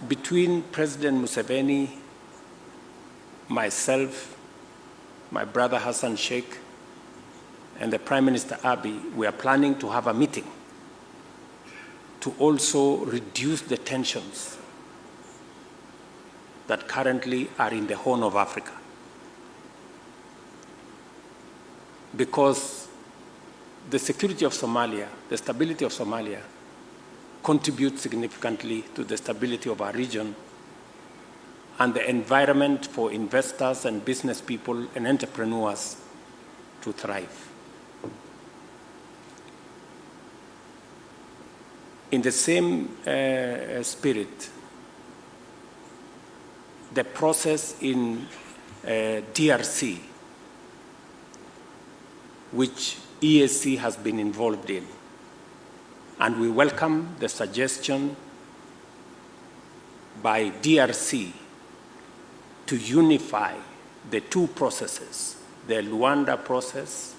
between President Museveni, myself, my brother Hassan Sheikh, and the Prime Minister Abiy, we are planning to have a meeting to also reduce the tensions that currently are in the Horn of Africa. Because the security of Somalia, the stability of Somalia, contributes significantly to the stability of our region and the environment for investors and business people and entrepreneurs to thrive. In the same spirit, the process in DRC, which EAC has been involved in, and we welcome the suggestion by DRC to unify the two processes, the Luanda process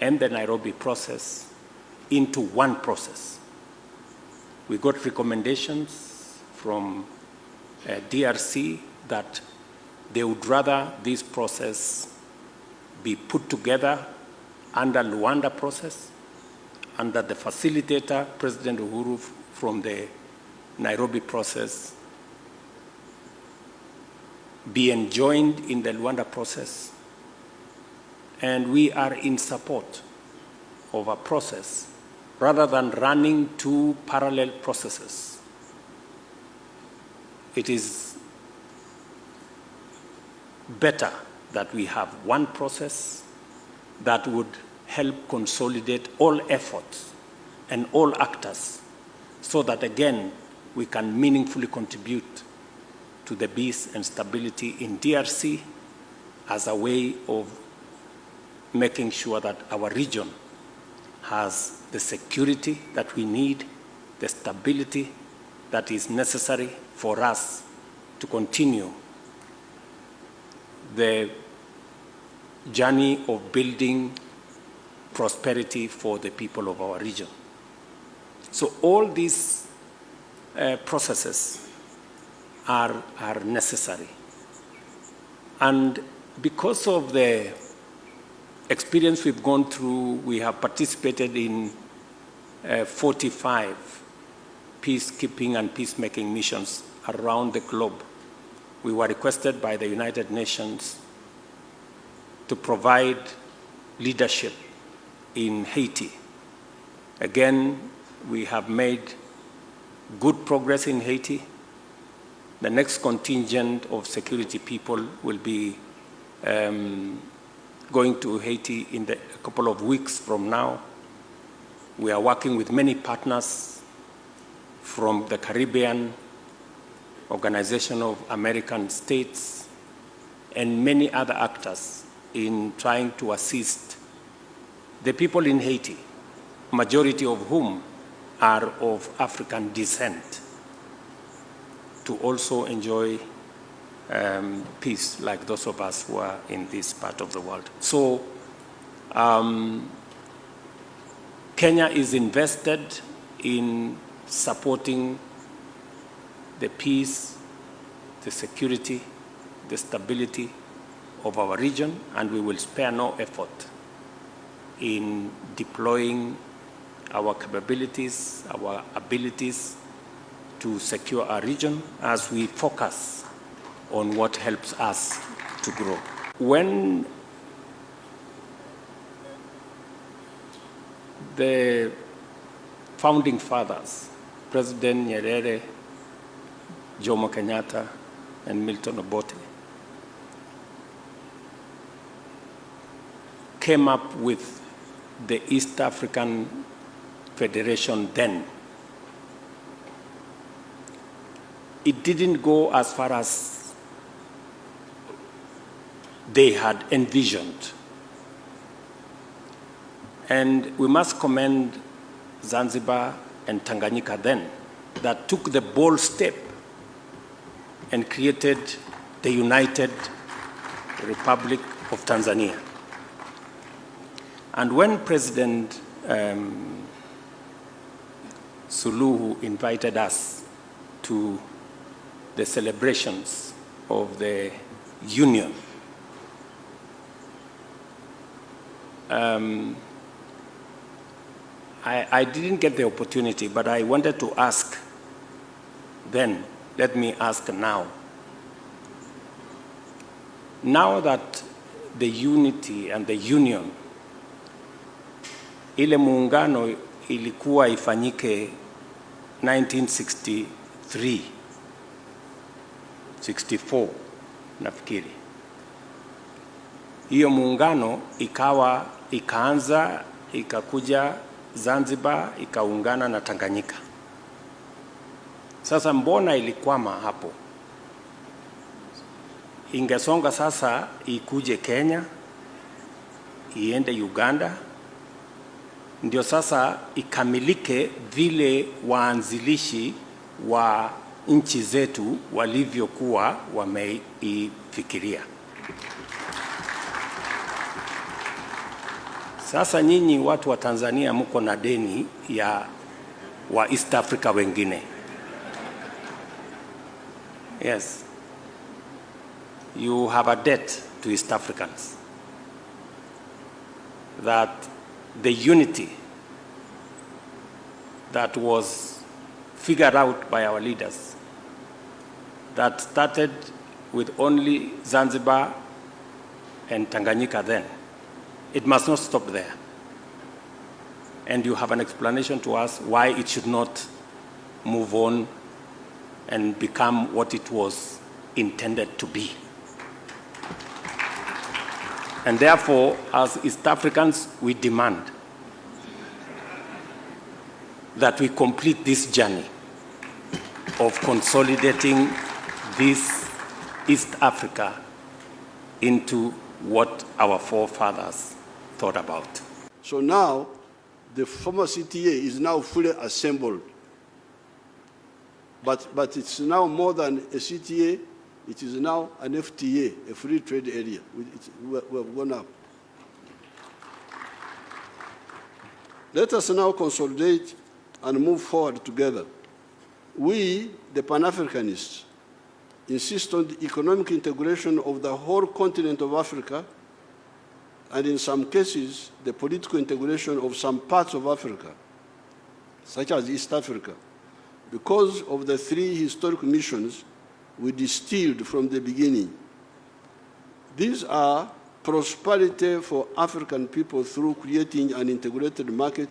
and the Nairobi process, into one process. We got recommendations from DRC that they would rather this process be put together under Luanda process, and that the facilitator, President Uhuru, from the Nairobi process, be enjoined in the Luanda process. And we are in support of a process rather than running two parallel processes. It is better that we have one process that would help consolidate all efforts and all actors so that, again, we can meaningfully contribute to the peace and stability in DRC as a way of making sure that our region has the security that we need, the stability that is necessary for us to continue the journey of building prosperity for the people of our region. So all these processes are necessary. And because of the experience we've gone through, we have participated in 45 peacekeeping and peacemaking missions around the globe. We were requested by the United Nations to provide leadership in Haiti. Again, we have made good progress in Haiti. The next contingent of security people will be going to Haiti in a couple of weeks from now. We are working with many partners from the Caribbean, Organization of American States, and many other actors in trying to assist the people in Haiti, majority of whom are of African descent, to also enjoy peace like those of us who are in this part of the world. So Kenya is invested in supporting the peace, the security, the stability of our region, and we will spare no effort in deploying our capabilities, our abilities to secure our region as we focus on what helps us to grow. When the founding fathers, President Nyerere, Jomo Kenyatta, and Milton Obote, came up with the East African Federation then, it didn't go as far as they had envisioned. And we must commend Zanzibar and Tanganyika then, that took the bold step and created the United Republic of Tanzania. And when President Suluhu invited us to the celebrations of the Union, I didn't get the opportunity, but I wanted to ask then. Let me ask now. Now that the unity and the union, ile muungano ilikuwa ifanyike 1963, 64 nafikiri. Hiyo muungano ikaanza ikakuja Zanzibar ikaungana na Tanganyika. Sasa mbona ilikwama hapo? Ingesonga sasa ikuje Kenya, iende Uganda, ndio sasa ikamilike vile waanzilishi wa nchi zetu walivyokuwa wameifikiria. Sasa nyinyi watu wa Tanzania mko na deni ya wa East Africa wengine. Yes. You have a debt to East Africans. That the unity that was figured out by our leaders, that started with only Zanzibar and Tanganyika then, it must not stop there. And you have an explanation to us why it should not move on and become what it was intended to be. And therefore, as East Africans, we demand that we complete this journey of consolidating this East Africa into what our forefathers thought about. So now, the former CTA is now fully assembled. But it's now more than a CTA, it is now an FTA, a free trade area. We have gone up. Let us now consolidate and move forward together. We, the Pan-Africanists, insist on the economic integration of the whole continent of Africa, and in some cases, the political integration of some parts of Africa, such as East Africa, because of the three historic missions we distilled from the beginning. These are prosperity for African people through creating an integrated market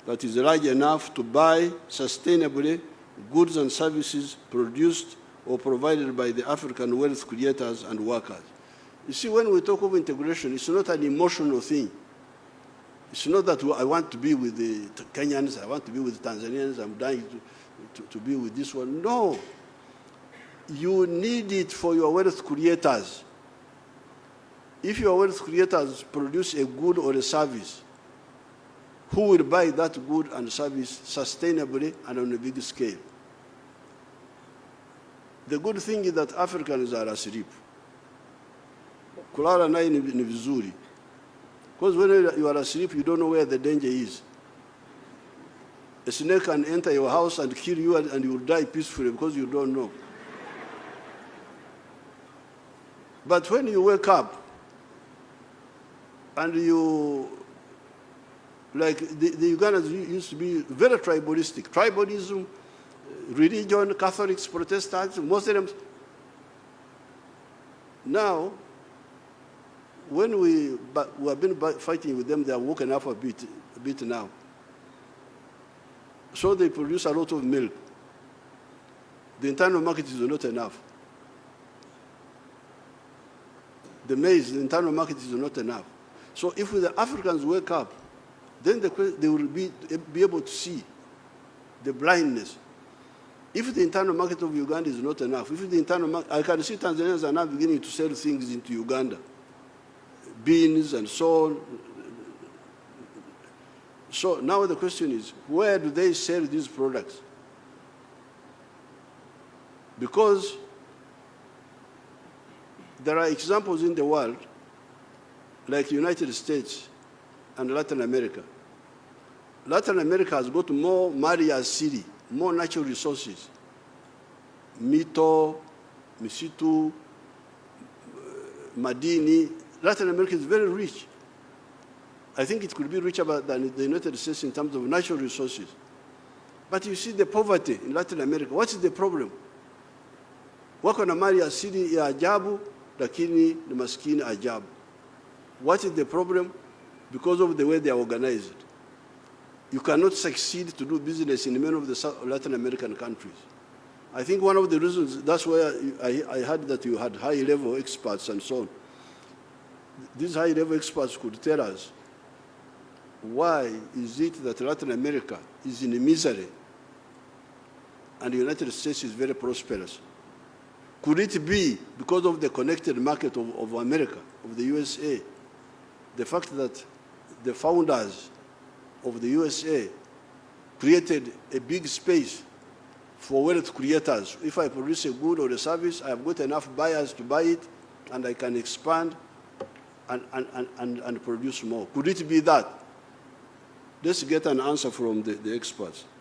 that is large enough to buy sustainably goods and services produced or provided by the African wealth creators and workers. You see, when we talk of integration, it's not an emotional thing. It's not that I want to be with the Kenyans, I want to be with the Tanzanians, I'm dying to be with this one. No. You need it for your wealth creators. If your wealth creators produce a good or a service, who will buy that good and service sustainably and on a big scale? The good thing is that Africans are asleep. Kulala naye ni vizuri. Because when you are asleep, you don't know where the danger is. A snake can enter your house and kill you, and you will die peacefully because you don't know. But when you wake up and you, like the Ugandans used to be very tribalistic. Tribalism, religion, Catholics, Protestants, Muslims. Now, when we have been fighting with them, they are woken up a bit now. So they produce a lot of milk. The internal market is not enough. The maize, the internal market is not enough. So if the Africans wake up, then they will be able to see the blindness. If the internal market of Uganda is not enough, if the internal market, I can see Tanzanians are now beginning to sell things into Uganda, beans and so on. So now the question is, where do they sell these products? Because there are examples in the world, like the United States and Latin America. Latin America has got more Maria City, more natural resources, Mito, Misitu, Madini. Latin America is very rich. I think it could be richer than the United States in terms of natural resources. But you see the poverty in Latin America. What is the problem? Wako na mali asili ya ajabu, lakini ni maskini ajabu. What is the problem? Because of the way they are organized. You cannot succeed to do business in many of the Latin American countries. I think one of the reasons, that's why I heard that you had high-level experts and so on. These high-level experts could tell us, why is it that Latin America is in misery and the United States is very prosperous? Could it be because of the connected market of America, of the USA, the fact that the founders of the USA created a big space for wealth creators? If I produce a good or a service, I have got enough buyers to buy it, and I can expand and produce more. Could it be that? Let's get an answer from the experts.